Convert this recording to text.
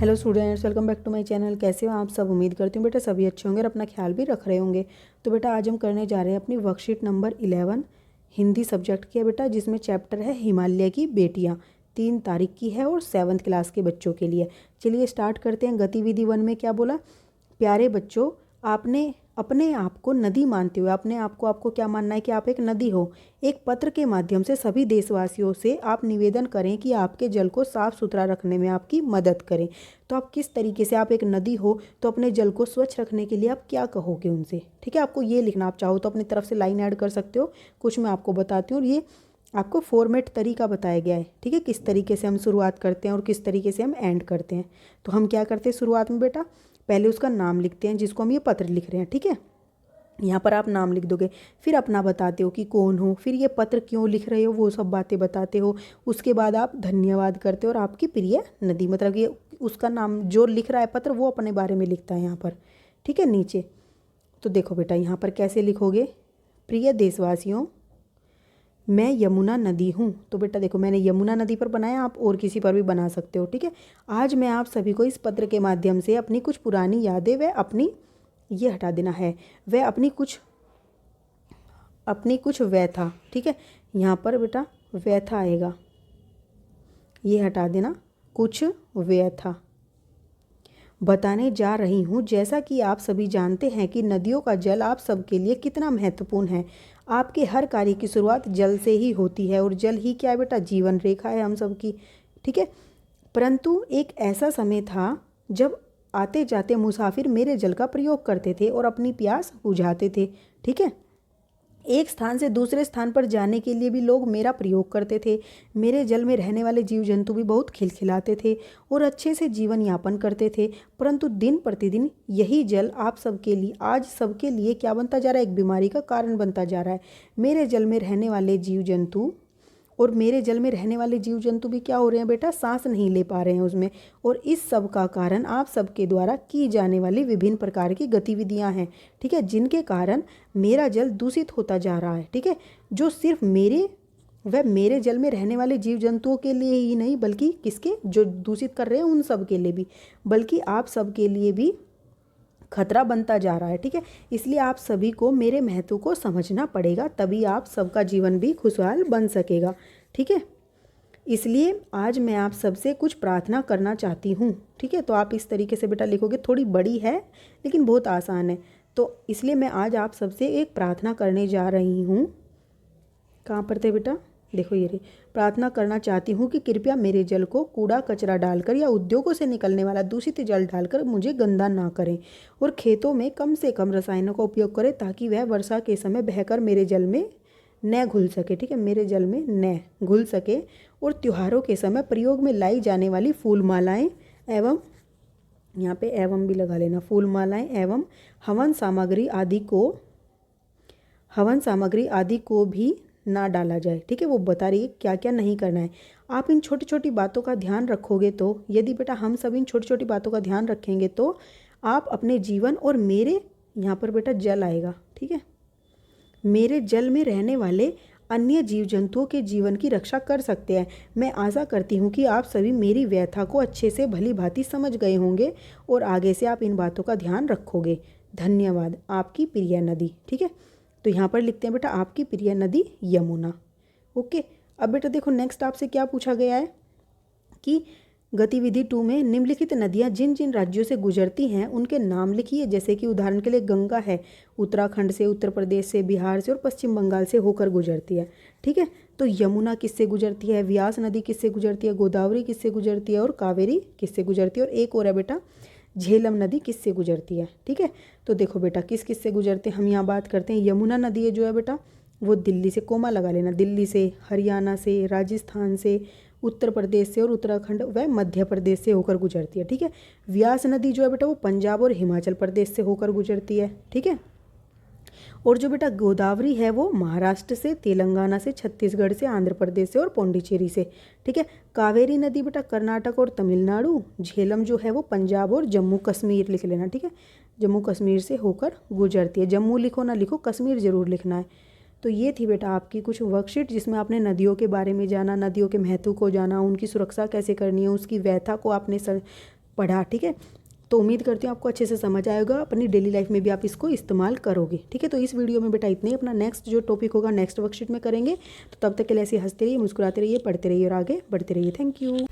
Hello students, welcome back to my channel. कैसे हो आप सब? उम्मीद करती हूँ बेटा सभी अच्छे होंगे और अपना ख्याल भी रख रहे होंगे। तो बेटा आज हम करने जा रहे हैं अपनी वर्कशीट नंबर 11 हिंदी सब्जेक्ट की है बेटा, जिसमें चैप्टर है हिमालय की बेटियाँ। 3 तारीख की है और 7th क्लास के बच्चों के लिए। चलिए स्टार्ट करते हैं। गतिविधि 1 में क्या बोला? प्यारे बच्चों, आपने अपने आप को नदी मानते हुए अपने आप को आपको क्या मानना है कि आप एक नदी हो। एक पत्र के माध्यम से सभी देशवासियों से आप निवेदन करें कि आपके जल को साफ सुथरा रखने में आपकी मदद करें। तो आप किस तरीके से, आप एक नदी हो तो अपने जल को स्वच्छ रखने के लिए आप क्या कहोगे उनसे। ठीक है, आपको ये लिखना। आप चाहो तो अपनी तरफ से लाइन ऐड कर सकते हो, कुछ मैं आपको बताती हूँ। और ये आपको फॉर्मेट तरीका बताया गया है। ठीक है, किस तरीके से हम शुरुआत करते हैं और किस तरीके से हम एंड करते हैं। तो हम क्या करते हैं शुरुआत में बेटा, पहले उसका नाम लिखते हैं जिसको हम ये पत्र लिख रहे हैं। ठीक है, यहाँ पर आप नाम लिख दोगे, फिर अपना बताते हो कि कौन हो, फिर ये पत्र क्यों लिख रहे हो वो सब बातें बताते हो। उसके बाद आप धन्यवाद करते हो और आपकी प्रिय नदी, मतलब ये उसका नाम जो लिख रहा है पत्र वो अपने बारे में लिखता है यहाँ पर। ठीक है, नीचे तो देखो बेटा यहाँ पर कैसे लिखोगे। प्रिय देशवासियों, मैं यमुना नदी हूँ। तो बेटा देखो मैंने यमुना नदी पर बनाया, आप और किसी पर भी बना सकते हो। ठीक है, आज मैं आप सभी को इस पत्र के माध्यम से अपनी कुछ पुरानी यादें व अपनी, ये हटा देना है, वह अपनी कुछ व्यथा। ठीक है, यहाँ पर बेटा व्यथा आएगा, ये हटा देना, कुछ व्यथा बताने जा रही हूँ। जैसा कि आप सभी जानते हैं कि नदियों का जल आप सबके लिए कितना महत्वपूर्ण है। आपके हर कार्य की शुरुआत जल से ही होती है और जल ही क्या है बेटा, जीवन रेखा है हम सब की। ठीक है, परंतु एक ऐसा समय था जब आते जाते मुसाफिर मेरे जल का प्रयोग करते थे और अपनी प्यास बुझाते थे। ठीक है, एक स्थान से दूसरे स्थान पर जाने के लिए भी लोग मेरा प्रयोग करते थे। मेरे जल में रहने वाले जीव जंतु भी बहुत खिलखिलाते थे और अच्छे से जीवन यापन करते थे। परंतु दिन प्रतिदिन यही जल आप सबके लिए, आज सबके लिए क्या बनता जा रहा है, एक बीमारी का कारण बनता जा रहा है। मेरे जल में रहने वाले जीव जंतु भी क्या हो रहे हैं बेटा, सांस नहीं ले पा रहे हैं उसमें। और इस सब का कारण आप सबके द्वारा की जाने वाली विभिन्न प्रकार की गतिविधियां हैं। ठीक है, जिनके कारण मेरा जल दूषित होता जा रहा है। ठीक है, जो सिर्फ मेरे जल में रहने वाले जीव जंतुओं के लिए ही नहीं, बल्कि किसके, जो दूषित कर रहे हैं उन सब के लिए भी, बल्कि आप सब के लिए भी खतरा बनता जा रहा है। ठीक है, इसलिए आप सभी को मेरे महत्व को समझना पड़ेगा, तभी आप सबका जीवन भी खुशहाल बन सकेगा। ठीक है, इसलिए आज मैं आप सबसे कुछ प्रार्थना करना चाहती हूँ। ठीक है, तो आप इस तरीके से बेटा लिखोगे, थोड़ी बड़ी है लेकिन बहुत आसान है। तो इसलिए मैं आज आप सबसे एक प्रार्थना करने जा रही हूँ। कहाँ पर थे बेटा, देखो ये रही। प्रार्थना करना चाहती हूँ कि कृपया मेरे जल को कूड़ा कचरा डालकर या उद्योगों से निकलने वाला दूषित जल डालकर मुझे गंदा ना करें और खेतों में कम से कम रसायनों का उपयोग करें, ताकि वह वर्षा के समय बहकर मेरे जल में न घुल सके। ठीक है, मेरे जल में न घुल सके। और त्योहारों के समय प्रयोग में लाई जाने वाली फूल मालाएँ एवं, यहाँ पे एवं भी लगा लेना, फूल मालाएँ एवं हवन सामग्री आदि को भी ना डाला जाए। ठीक है, वो बता रही है क्या क्या नहीं करना है। आप इन छोटी छोटी बातों का ध्यान रखोगे तो, यदि बेटा हम सब इन छोटी छोटी बातों का ध्यान रखेंगे तो आप अपने जीवन और मेरे, यहाँ पर बेटा जल आएगा। ठीक है, मेरे जल में रहने वाले अन्य जीव जंतुओं के जीवन की रक्षा कर सकते हैं। मैं आशा करती हूँ कि आप सभी मेरी व्यथा को अच्छे से भली भांति समझ गए होंगे और आगे से आप इन बातों का ध्यान रखोगे। धन्यवाद, आपकी प्रिय नदी। ठीक है, तो यहाँ पर लिखते हैं बेटा आपकी प्रिय नदी यमुना। ओके, अब बेटा देखो नेक्स्ट आपसे क्या पूछा गया है कि गतिविधि 2 में निम्नलिखित नदियाँ जिन जिन राज्यों से गुजरती हैं उनके नाम लिखिए। जैसे कि उदाहरण के लिए गंगा है, उत्तराखंड से, उत्तर प्रदेश से, बिहार से और पश्चिम बंगाल से होकर गुजरती है। ठीक है, तो यमुना किससे गुजरती है, व्यास नदी किससे गुजरती है, गोदावरी किससे गुजरती है और कावेरी किससे गुजरती है, और एक और है बेटा झेलम नदी किससे गुजरती है। ठीक है, तो देखो बेटा किस किस से गुजरते हैं, हम यहाँ बात करते हैं। यमुना नदी है जो है बेटा वो दिल्ली से, कोमा लगा लेना, दिल्ली से, हरियाणा से, राजस्थान से, उत्तर प्रदेश से और उत्तराखंड व मध्य प्रदेश से होकर गुजरती है। ठीक है, व्यास नदी जो है बेटा वो पंजाब और हिमाचल प्रदेश से होकर गुजरती है। ठीक है, और जो बेटा गोदावरी है वो महाराष्ट्र से, तेलंगाना से, छत्तीसगढ़ से, आंध्र प्रदेश से और पौंडीचेरी से। ठीक है, कावेरी नदी बेटा कर्नाटक और तमिलनाडु, झेलम जो है वो पंजाब और जम्मू कश्मीर, लिख लेना। ठीक है, जम्मू कश्मीर से होकर गुजरती है। जम्मू लिखो ना लिखो, कश्मीर जरूर लिखना है। तो ये थी बेटा आपकी कुछ वर्कशीट जिसमें आपने नदियों के बारे में जाना, नदियों के महत्व को जाना, उनकी सुरक्षा कैसे करनी है, उसकी व्यथा को आपने पढ़ा, ठीक है। तो उम्मीद करती हूँ आपको अच्छे से समझ आएगा, अपनी डेली लाइफ में भी आप इसको इस्तेमाल करोगे, ठीक है। तो इस वीडियो में बेटा इतने ही, अपना नेक्स्ट जो टॉपिक होगा नेक्स्ट वर्कशीट में करेंगे। तो तब तक के लिए ऐसे हंसते रहिए, मुस्कुराते रहिए, पढ़ते रहिए और आगे बढ़ते रहिए। Thank you.